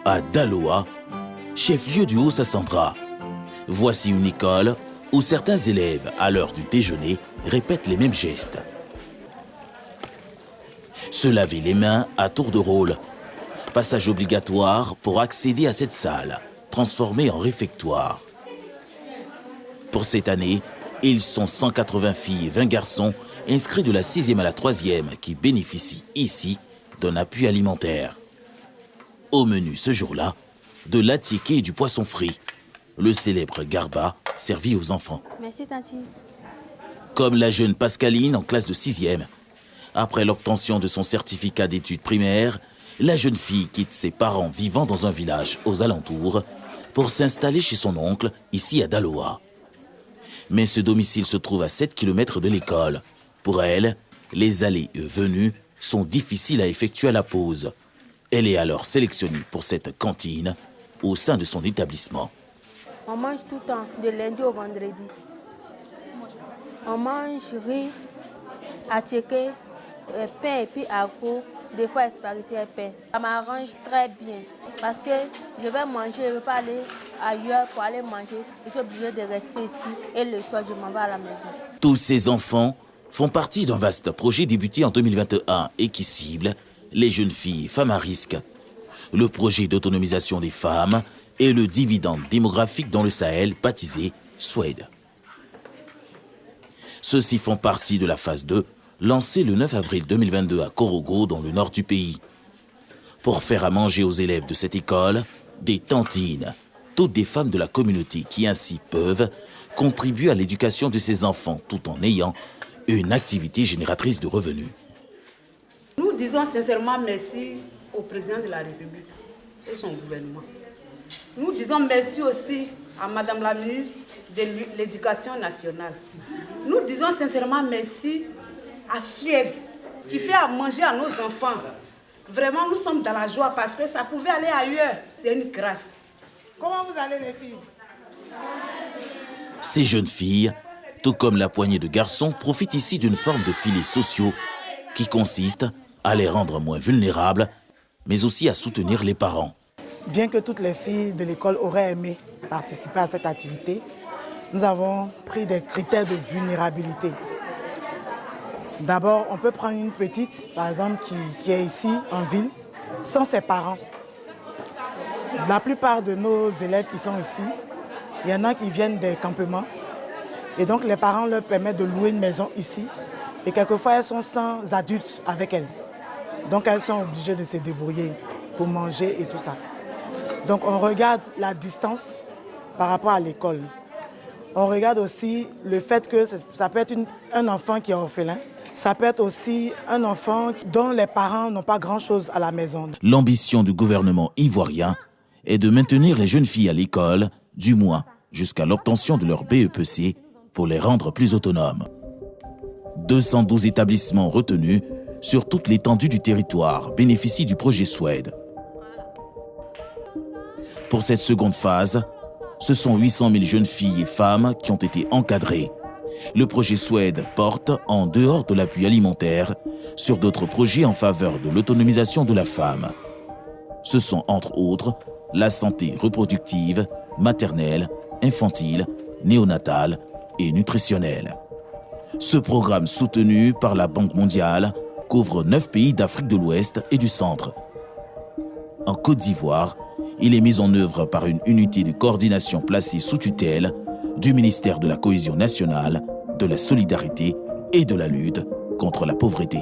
à Daloa, chef-lieu du Haut-Sassandra. Voici une école où certains élèves, à l'heure du déjeuner, répètent les mêmes gestes. Se laver les mains à tour de rôle. Passage obligatoire pour accéder à cette salle, transformée en réfectoire. Pour cette année, ils sont 180 filles et 20 garçons inscrits de la 6e à la 3e qui bénéficient ici d'un appui alimentaire. Au menu ce jour-là, de l'attiéké et du poisson frit, le célèbre garba servi aux enfants. Merci, Tanti. Comme la jeune Pascaline en classe de 6e. Après l'obtention de son certificat d'études primaires, la jeune fille quitte ses parents vivant dans un village aux alentours pour s'installer chez son oncle, ici à Daloa. Mais ce domicile se trouve à 7 km de l'école. Pour elle, les allées et venues sont difficiles à effectuer à la pause. Elle est alors sélectionnée pour cette cantine au sein de son établissement. On mange tout le temps, de lundi au vendredi. On mange riz, attiéké, pain et puis haricot, des fois spaghetti et pain. Ça m'arrange très bien parce que je vais manger, je ne veux pas aller ailleurs pour aller manger. Je suis obligée de rester ici et le soir je m'en vais à la maison. Tous ces enfants font partie d'un vaste projet débuté en 2021 et qui cible les jeunes filles et femmes à risque. Le projet d'autonomisation des femmes et le dividende démographique dans le Sahel baptisé SWED. Ceux-ci font partie de la phase 2 lancée le 9 avril 2022 à Korogo dans le nord du pays. Pour faire à manger aux élèves de cette école, des tantines, toutes des femmes de la communauté qui ainsi peuvent contribuer à l'éducation de ces enfants tout en ayant une activité génératrice de revenus. Nous disons sincèrement merci au président de la République et son gouvernement. Nous disons merci aussi à Madame la ministre de l'Éducation nationale. Nous disons sincèrement merci à Suède qui fait à manger à nos enfants. Vraiment, nous sommes dans la joie parce que ça pouvait aller ailleurs. C'est une grâce. Comment vous allez les filles? Ces jeunes filles, tout comme la poignée de garçons, profitent ici d'une forme de filets sociaux qui consiste à les rendre moins vulnérables, mais aussi à soutenir les parents. Bien que toutes les filles de l'école auraient aimé participer à cette activité, nous avons pris des critères de vulnérabilité. D'abord, on peut prendre une petite, par exemple, qui est ici, en ville, sans ses parents. La plupart de nos élèves qui sont ici, il y en a qui viennent des campements. Et donc, les parents leur permettent de louer une maison ici. Et quelquefois, elles sont sans adultes avec elles. Donc, elles sont obligées de se débrouiller pour manger et tout ça. Donc, on regarde la distance par rapport à l'école. On regarde aussi le fait que ça peut être un enfant qui est orphelin. Ça peut être aussi un enfant dont les parents n'ont pas grand-chose à la maison. L'ambition du gouvernement ivoirien est de maintenir les jeunes filles à l'école, du moins jusqu'à l'obtention de leur BEPC, pour les rendre plus autonomes. 212 établissements retenus sur toute l'étendue du territoire bénéficient du projet SWED. Pour cette seconde phase, ce sont 800 000 jeunes filles et femmes qui ont été encadrées. Le projet SWED porte, en dehors de l'appui alimentaire, sur d'autres projets en faveur de l'autonomisation de la femme. Ce sont entre autres la santé reproductive, maternelle, infantile, néonatale et nutritionnelle. Ce programme soutenu par la Banque mondiale couvre 9 pays d'Afrique de l'Ouest et du Centre. En Côte d'Ivoire, il est mis en œuvre par une unité de coordination placée sous tutelle du ministère de la Cohésion nationale, de la Solidarité et de la lutte contre la pauvreté.